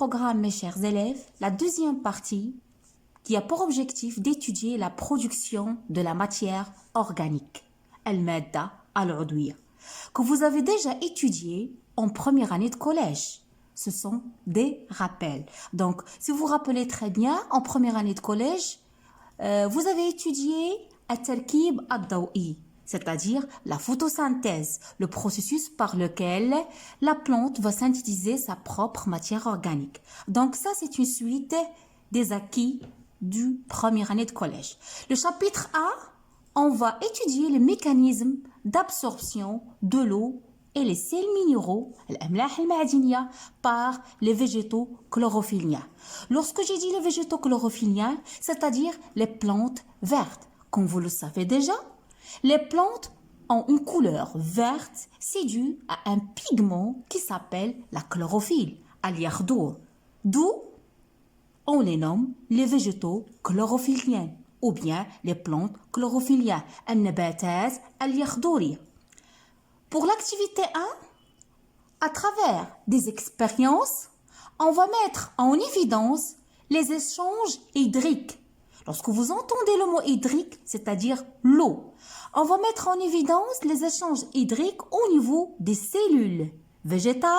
programme, mes chers élèves, la deuxième partie qui a pour objectif d'étudier la production de la matière organique, al-madda al-udwiyya, que vous avez déjà étudié en première année de collège. Ce sont des rappels. Donc, si vous vous rappelez très bien, en première année de collège, vous avez étudié at-tarkib ad-dawi, c'est-à-dire la photosynthèse, le processus par lequel la plante va synthétiser sa propre matière organique. Donc ça, c'est une suite des acquis du première année de collège. Le chapitre A, on va étudier le mécanisme d'absorption de l'eau et les sels minéraux, l'amlah al-ma'diniya, par les végétaux chlorophylliens. Lorsque j'ai dit les végétaux chlorophylliens, c'est-à-dire les plantes vertes. Comme vous le savez déjà, les plantes ont une couleur verte, c'est dû à un pigment qui s'appelle la chlorophylle, al-yakhdour. D'où on les nomme les végétaux chlorophylliens ou bien les plantes chlorophylliennes, al-nabatat al-yakhdouri. Pour l'activité 1, à travers des expériences, on va mettre en évidence les échanges hydriques. Lorsque vous entendez le mot hydrique, c'est-à-dire l'eau, on va mettre en évidence les échanges hydriques au niveau des cellules végétales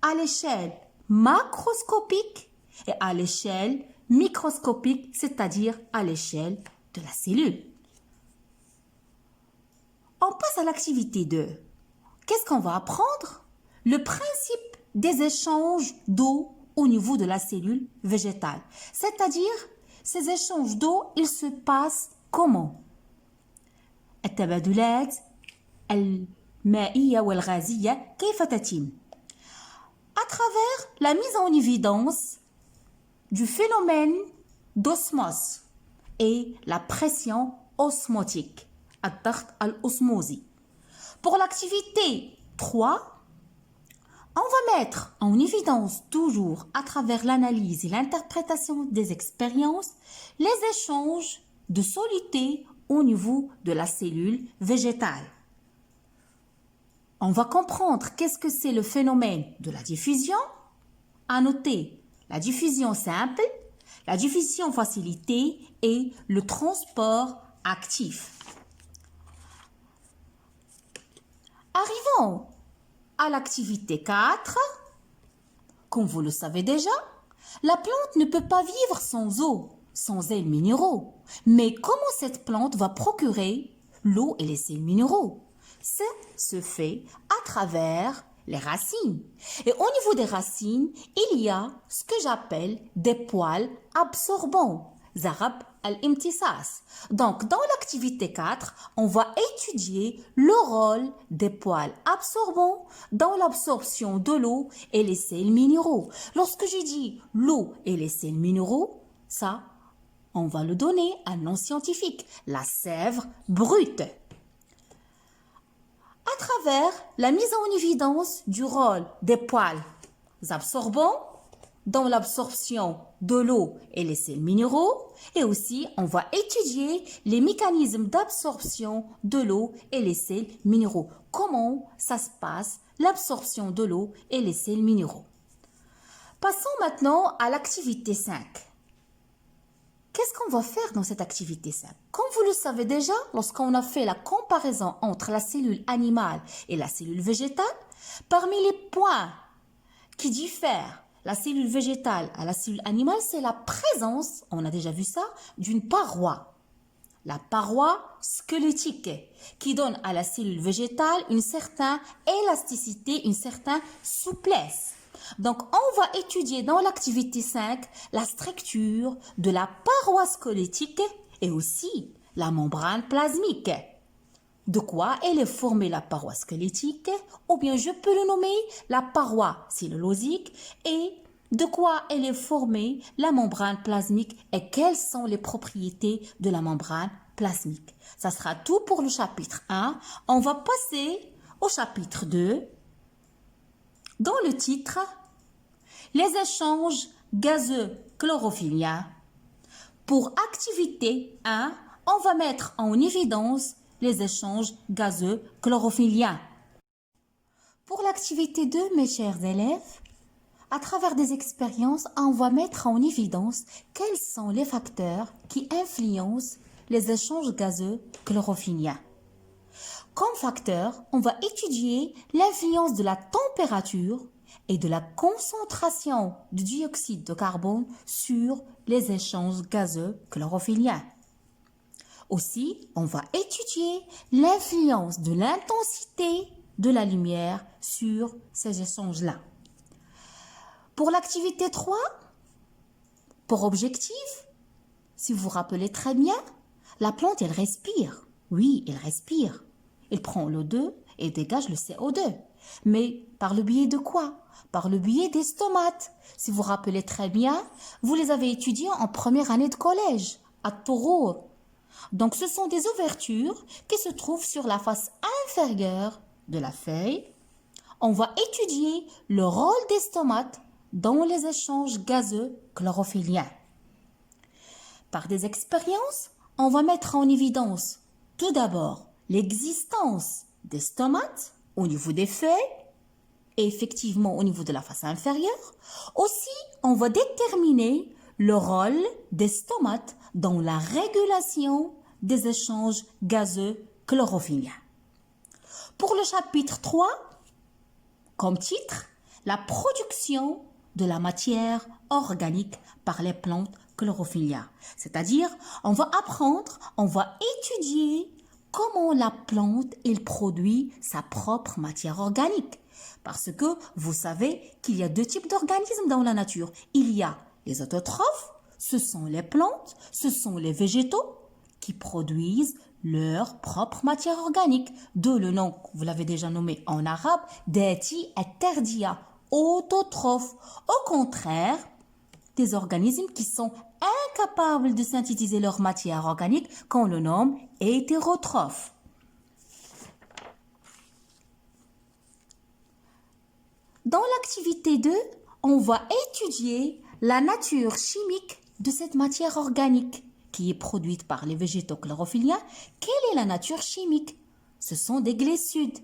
à l'échelle macroscopique et à l'échelle microscopique, c'est-à-dire à l'échelle de la cellule. On passe à l'activité 2. Qu'est-ce qu'on va apprendre? Le principe des échanges d'eau au niveau de la cellule végétale. C'est-à-dire, ces échanges d'eau, ils se passent comment? التبادلات المائية والغازية كيف تتم? À travers la mise en évidence du phénomène d'osmose et la pression osmotique, الضغط الأسموزي. Pour l'activité 3, on va mettre en évidence toujours à travers l'analyse et l'interprétation des expériences les échanges de solutés au niveau de la cellule végétale. On va comprendre qu'est-ce que c'est le phénomène de la diffusion. À noter la diffusion simple, la diffusion facilitée et le transport actif. Arrivons à l'activité 4. Comme vous le savez déjà, la plante ne peut pas vivre sans eau, sans sels minéraux. Mais comment cette plante va procurer l'eau et les sels minéraux? Ça se fait à travers les racines. Et au niveau des racines, il y a ce que j'appelle des poils absorbants. Zarab al-imtisas. Donc, dans l'activité 4, on va étudier le rôle des poils absorbants dans l'absorption de l'eau et les sels minéraux. Lorsque je dis l'eau et les sels minéraux, ça, on va le donner à un nom scientifique, la sève brute. À travers la mise en évidence du rôle des poils absorbants dans l'absorption de l'eau et les sels minéraux, et aussi on va étudier les mécanismes d'absorption de l'eau et les sels minéraux. Comment ça se passe, l'absorption de l'eau et les sels minéraux. Passons maintenant à l'activité 5. Qu'est-ce qu'on va faire dans cette activité 5? Comme vous le savez déjà, lorsqu'on a fait la comparaison entre la cellule animale et la cellule végétale, parmi les points qui diffèrent la cellule végétale à la cellule animale, c'est la présence, on a déjà vu ça, d'une paroi. La paroi squelettique qui donne à la cellule végétale une certaine élasticité, une certaine souplesse. Donc, on va étudier dans l'activité 5 la structure de la paroi squelettique et aussi la membrane plasmique. De quoi elle est formée la paroi squelettique, ou bien je peux le nommer la paroi cellulosique, et de quoi elle est formée la membrane plasmique et quelles sont les propriétés de la membrane plasmique. Ça sera tout pour le chapitre 1. On va passer au chapitre 2. Dans le titre, les échanges gazeux chlorophylliens. Pour activité 1, on va mettre en évidence les échanges gazeux chlorophylliens. Pour l'activité 2, mes chers élèves, À travers des expériences, on va mettre en évidence quels sont les facteurs qui influencent les échanges gazeux chlorophylliens. Comme facteur, on va étudier l'influence de la température et de la concentration du dioxyde de carbone sur les échanges gazeux chlorophylliens. Aussi, on va étudier l'influence de l'intensité de la lumière sur ces échanges-là. Pour l'activité 3, pour objectif, si vous vous rappelez très bien, la plante, elle respire. Oui, elle respire. Elle prend l'O2 et dégage le CO2. Mais par le biais de quoi? Par le biais des stomates. Si vous vous rappelez très bien, vous les avez étudiés en première année de collège, à Taurour. Donc, ce sont des ouvertures qui se trouvent sur la face inférieure de la feuille. On va étudier le rôle des stomates dans les échanges gazeux chlorophylliens. Par des expériences, on va mettre en évidence tout d'abord l'existence des stomates au niveau des feuilles et effectivement au niveau de la face inférieure. Aussi, on va déterminer le rôle des stomates dans la régulation des échanges gazeux chlorophylliens. Pour le chapitre 3, comme titre, la production de la matière organique par les plantes chlorophylliens. C'est-à-dire, on va apprendre, on va étudier comment la plante, elle produit sa propre matière organique. Parce que vous savez qu'il y a deux types d'organismes dans la nature. Il y a les autotrophes, ce sont les plantes, ce sont les végétaux qui produisent leur propre matière organique. D'où le nom, vous l'avez déjà nommé en arabe, Dati et autotrophes. Au contraire, des organismes qui sont incapables de synthétiser leur matière organique, qu'on le nomme hétérotrophes. Dans l'activité 2, on va étudier la nature chimique de cette matière organique qui est produite par les végétaux chlorophylliens. Quelle est la nature chimique? Ce sont des glucides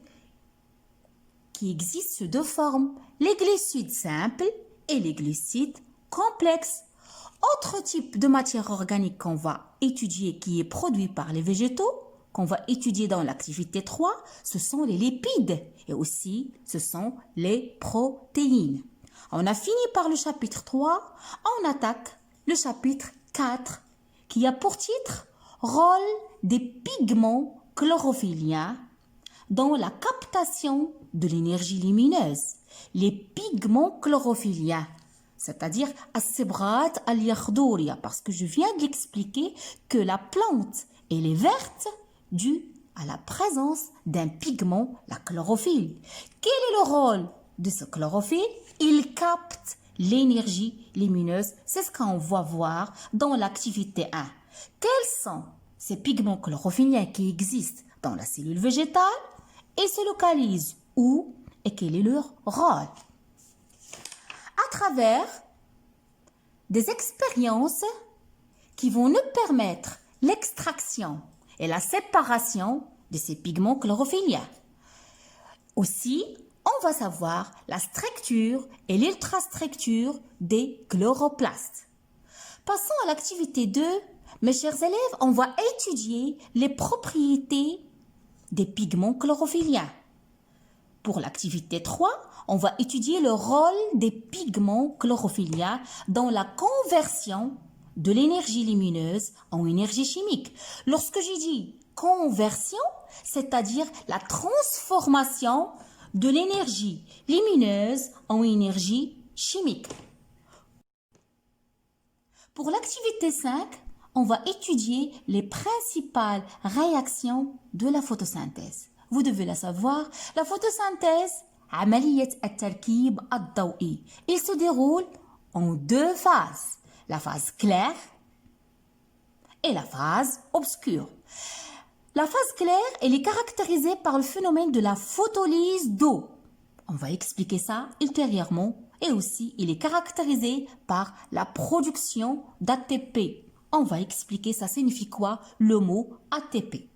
qui existent sous deux formes, les glucides simples et les glucides complexes. Autre type de matière organique qu'on va étudier qui est produit par les végétaux, qu'on va étudier dans l'activité 3, ce sont les lipides et aussi ce sont les protéines. On a fini par le chapitre 3, on attaque le chapitre 4 qui a pour titre Rôle des pigments chlorophylliens dans la captation de l'énergie lumineuse. Les pigments chlorophylliens, c'est-à-dire as-sibghat al-yakhdouria, parce que je viens d'expliquer que la plante, elle est verte due à la présence d'un pigment, la chlorophylle. Quel est le rôle de ce chlorophylle? Il capte l'énergie lumineuse. C'est ce qu'on va voir dans l'activité 1. Quels sont ces pigments chlorophylliens qui existent dans la cellule végétale et se localisent où et quel est leur rôle? À travers des expériences qui vont nous permettre l'extraction et la séparation de ces pigments chlorophylliens. Aussi, on va savoir la structure et l'ultrastructure des chloroplastes. Passons à l'activité 2. Mes chers élèves, on va étudier les propriétés des pigments chlorophylliens. Pour l'activité 3, on va étudier le rôle des pigments chlorophylliens dans la conversion de l'énergie lumineuse en énergie chimique. Lorsque j'ai dit conversion, c'est-à-dire la transformation de l'énergie lumineuse en énergie chimique. Pour l'activité 5, on va étudier les principales réactions de la photosynthèse. Vous devez la savoir, la photosynthèse, عملية التركيب الضوئي. Il se déroule en deux phases, la phase claire et la phase obscure. La phase claire, elle est caractérisée par le phénomène de la photolyse d'eau. On va expliquer ça ultérieurement. Et aussi, il est caractérisé par la production d'ATP. On va expliquer ça signifie quoi le mot ATP.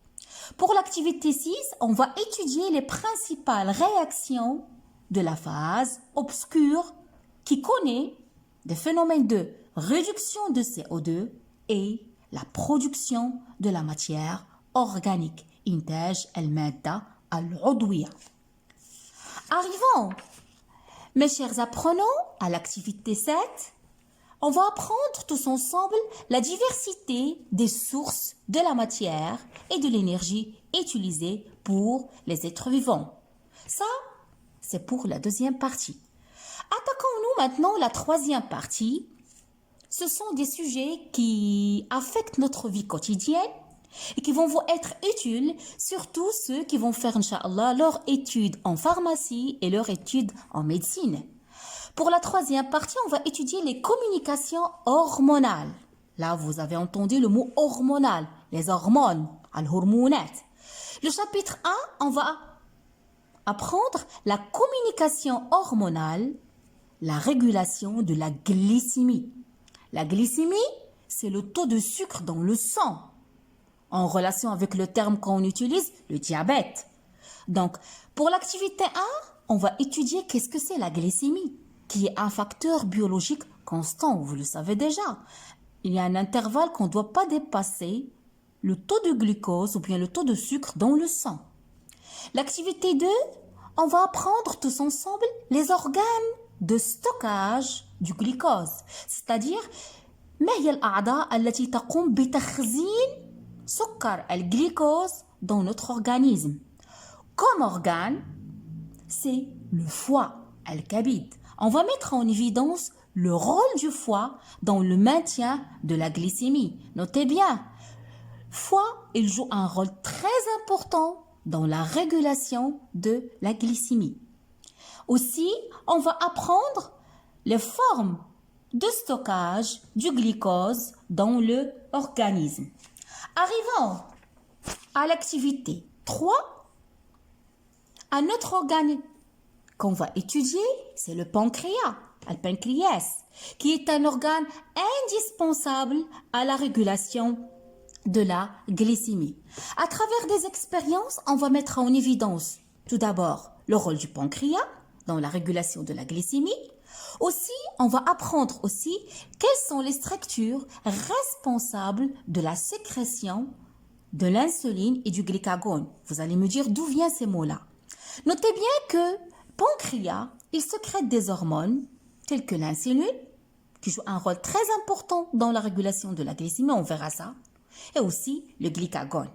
Pour l'activité 6, on va étudier les principales réactions de la phase obscure qui connaît des phénomènes de réduction de CO2 et la production de la matière organique. إنتاج المادة العضوية. Arrivons, mes chers apprenants, à l'activité 7. On va apprendre tous ensemble la diversité des sources de la matière et de l'énergie utilisées pour les êtres vivants. Ça, c'est pour la deuxième partie. Attaquons-nous maintenant la troisième partie. Ce sont des sujets qui affectent notre vie quotidienne et qui vont vous être utiles, surtout ceux qui vont faire, Inch'Allah, leur étude en pharmacie et leur étude en médecine. Pour la troisième partie, on va étudier les communications hormonales. Là, vous avez entendu le mot hormonal, les hormones, al-hormonat. Le chapitre 1, on va apprendre la communication hormonale, la régulation de la glycémie. La glycémie, c'est le taux de sucre dans le sang, en relation avec le terme qu'on utilise, le diabète. Donc, pour l'activité 1, on va étudier qu'est-ce que c'est la glycémie, qui est un facteur biologique constant, vous le savez déjà. Il y a un intervalle qu'on ne doit pas dépasser, le taux de glucose ou bien le taux de sucre dans le sang. L'activité 2, on va apprendre tous ensemble les organes de stockage du glucose, c'est-à-dire ما هي الأعضاء التي تقوم بتخزين سكر الجلوكوز dans notre organisme. Comme organe, c'est le foie, al-kabid. On va mettre en évidence le rôle du foie dans le maintien de la glycémie. Notez bien, foie, il joue un rôle très important dans la régulation de la glycémie. Aussi, on va apprendre les formes de stockage du glucose dans l'organisme. Arrivons à l'activité 3. Un autre organe qu'on va étudier, c'est le pancréas, le pancréas, qui est un organe indispensable à la régulation de la glycémie. À travers des expériences, on va mettre en évidence tout d'abord le rôle du pancréas dans la régulation de la glycémie. Aussi, on va apprendre aussi quelles sont les structures responsables de la sécrétion de l'insuline et du glucagon. Vous allez me dire d'où viennent ces mots-là. Notez bien que pancréas, il sécrète des hormones telles que l'insuline, qui joue un rôle très important dans la régulation de la glycémie, on verra ça, et aussi le glucagon.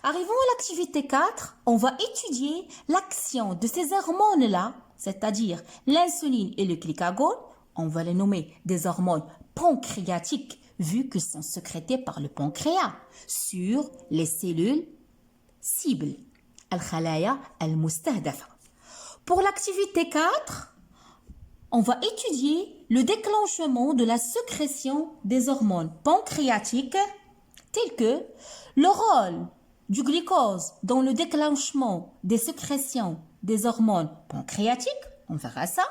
Arrivons à l'activité 4, on va étudier l'action de ces hormones-là, c'est-à-dire l'insuline et le glucagon, on va les nommer des hormones pancréatiques, vu qu'elles sont sécrétées par le pancréas, sur les cellules cibles, al-khalaya al-mustahdafa. Pour l'activité 4, on va étudier le déclenchement de la sécrétion des hormones pancréatiques, telles que le rôle du glucose dans le déclenchement des sécrétions des hormones pancréatiques, on verra ça,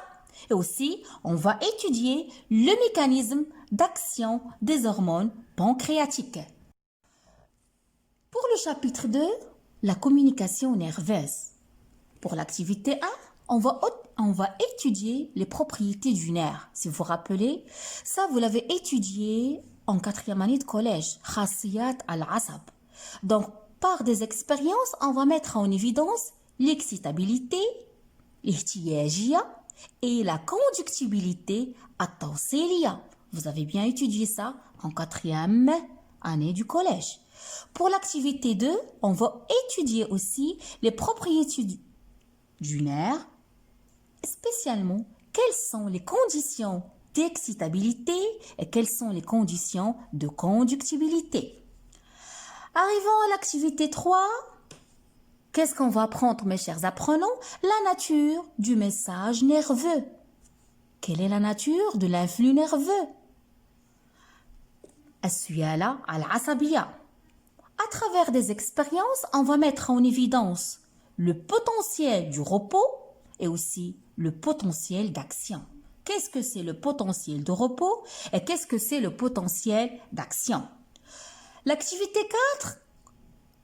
et aussi on va étudier le mécanisme d'action des hormones pancréatiques. Pour le chapitre 2, la communication nerveuse. Pour l'activité 1, on va étudier les propriétés du nerf. Si vous vous rappelez, ça vous l'avez étudié en 4e année de collège, khasiyat al-asab. Donc, par des expériences, on va mettre en évidence l'excitabilité, l'ihtiyajia et la conductibilité at-tawsiliyya. Vous avez bien étudié ça en 4e année du collège. Pour l'activité 2, on va étudier aussi les propriétés du nerf, spécialement quelles sont les conditions d'excitabilité et quelles sont les conditions de conductibilité. Arrivons à l'activité 3. Qu'est-ce qu'on va apprendre, mes chers apprenants? La nature du message nerveux. Quelle est la nature de l'influx nerveux? As-suyala al-asabiyya. À travers des expériences, on va mettre en évidence le potentiel du repos et aussi le potentiel d'action. Qu'est-ce que c'est le potentiel de repos et qu'est-ce que c'est le potentiel d'action? L'activité 4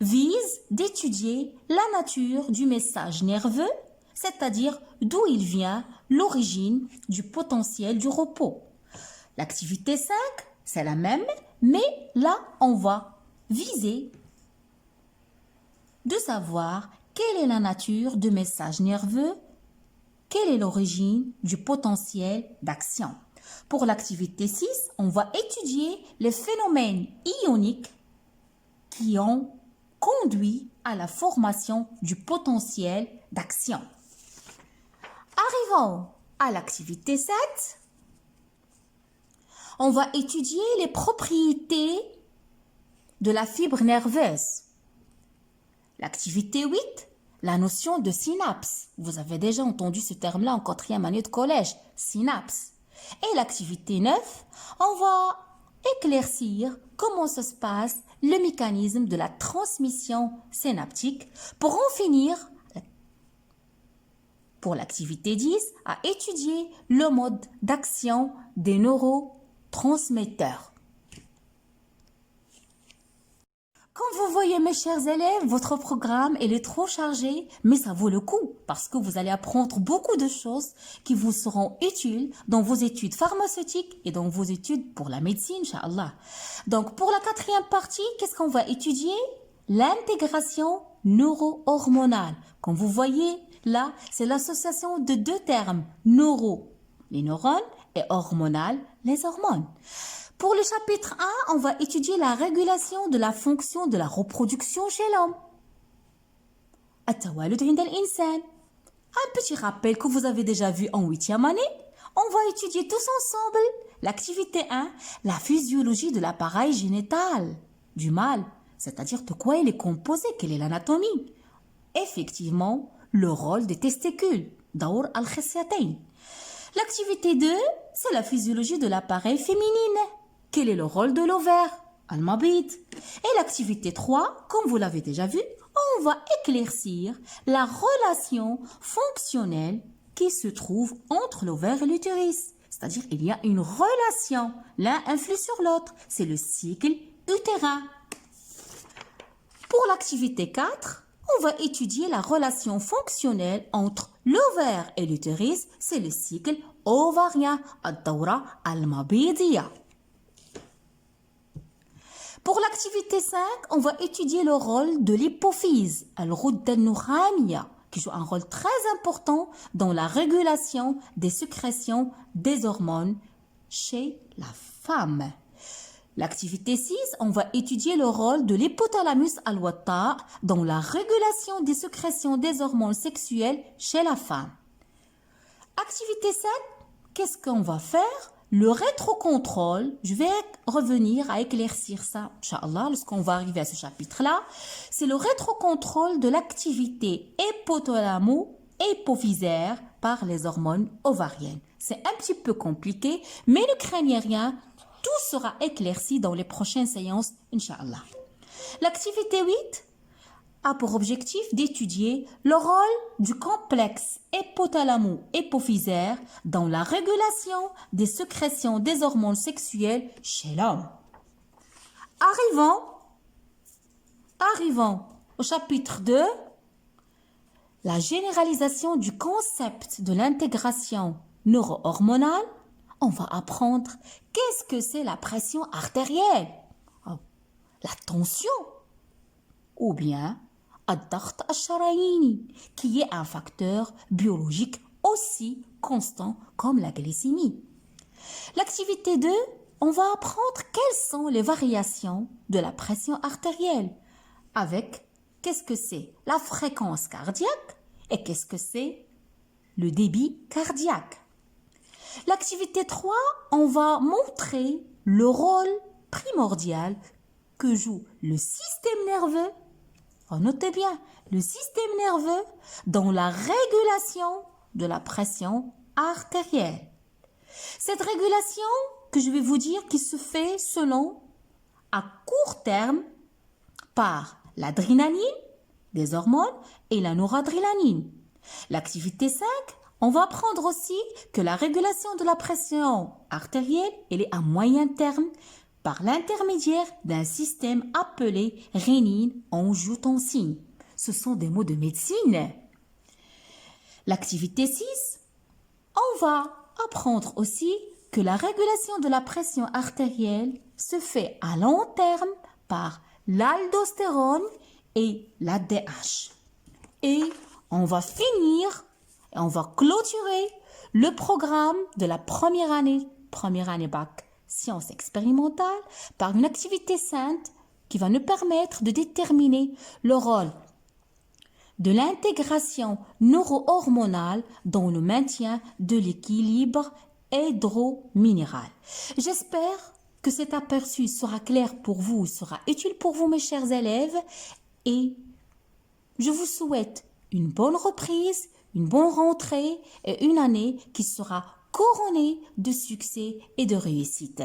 vise d'étudier la nature du message nerveux c'est-à-dire d'où il vient l'origine du potentiel du repos. L'activité 5, c'est la même, mais là, on va viser de savoir quelle est la nature du message nerveux, quelle est l'origine du potentiel d'action. Pour l'activité 6, on va étudier les phénomènes ioniques qui ont conduit à la formation du potentiel d'action. Arrivons à l'activité 7. On va étudier les propriétés de la fibre nerveuse. L'activité 8, la notion de synapse. Vous avez déjà entendu ce terme-là en 4e année de collège, synapse. Et l'activité 9, on va éclaircir comment ça se passe le mécanisme de la transmission synaptique pour en finir, pour l'activité 10, à étudier le mode d'action des neurotransmetteurs. Comme vous voyez mes chers élèves, votre programme il est trop chargé, mais ça vaut le coup parce que vous allez apprendre beaucoup de choses qui vous seront utiles dans vos études pharmaceutiques et dans vos études pour la médecine, Inch'Allah. Donc pour la 4e partie, qu'est-ce qu'on va étudier? L'intégration neuro-hormonale. Comme vous voyez là, c'est l'association de deux termes, neuro, les neurones, et hormonal, les hormones. Pour le chapitre 1, on va étudier la régulation de la fonction de la reproduction chez l'homme. التوالد عند الإنسان. Un petit rappel que vous avez déjà vu en 8e année. On va étudier tous ensemble l'activité 1, la physiologie de l'appareil génital du mâle, c'est-à-dire de quoi il est composé, quelle est l'anatomie. Effectivement, le rôle des testicules, دور الخصيتين. L'activité 2, c'est la physiologie de l'appareil féminine. Quel est le rôle de l'ovaire? Al-mabid. Et l'activité 3, comme vous l'avez déjà vu, on va éclaircir la relation fonctionnelle qui se trouve entre l'ovaire et l'utérus. C'est-à-dire il y a une relation, l'un influe sur l'autre. C'est le cycle utérin. Pour l'activité 4, on va étudier la relation fonctionnelle entre l'ovaire et l'utérus. C'est le cycle ovarien, ad-dawra al-mabidiyya. Pour l'activité 5, on va étudier le rôle de l'hypophyse, al-ghudda an-nukhamiya, qui joue un rôle très important dans la régulation des sécrétions des hormones chez la femme. L'activité 6, on va étudier le rôle de l'hypothalamus al-watta dans la régulation des sécrétions des hormones sexuelles chez la femme. Activité 7, qu'est-ce qu'on va faire? Le rétrocontrôle, je vais revenir à éclaircir ça, Inch'Allah, lorsqu'on va arriver à ce chapitre-là. C'est le rétrocontrôle de l'activité hypothalamo-hypophysaire par les hormones ovariennes. C'est un petit peu compliqué, mais ne craignez rien, tout sera éclairci dans les prochaines séances, Inch'Allah. L'activité 8 a pour objectif d'étudier le rôle du complexe hypothalamo-hypophysaire dans la régulation des sécrétions des hormones sexuelles chez l'homme. Arrivons au chapitre 2, la généralisation du concept de l'intégration neuro-hormonale. On va apprendre qu'est-ce que c'est la pression artérielle, la tension, ou bien ad-daghd ash-sharayini, qui est un facteur biologique aussi constant comme la glycémie. L'activité 2, on va apprendre quelles sont les variations de la pression artérielle, avec qu'est-ce que c'est la fréquence cardiaque et qu'est-ce que c'est le débit cardiaque. L'activité 3, on va montrer le rôle primordial que joue le système nerveux, notez bien, le système nerveux dans la régulation de la pression artérielle. Cette régulation que je vais vous dire qui se fait selon, à court terme, par l'adrénaline, des hormones, et la noradrénaline. L'activité 5, on va apprendre aussi que la régulation de la pression artérielle, elle est à moyen terme par l'intermédiaire d'un système appelé rénine-angiotensine. Ce sont des mots de médecine. L'activité 6, on va apprendre aussi que la régulation de la pression artérielle se fait à long terme par l'aldostérone et l'ADH. Et on va finir et on va clôturer le programme de la première année bac sciences expérimentales par une activité sainte qui va nous permettre de déterminer le rôle de l'intégration neuro-hormonale dans le maintien de l'équilibre hydrominéral. J'espère que cet aperçu sera clair pour vous, sera utile pour vous mes chers élèves et je vous souhaite une bonne reprise, une bonne rentrée et une année qui sera couronnée de succès et de réussite.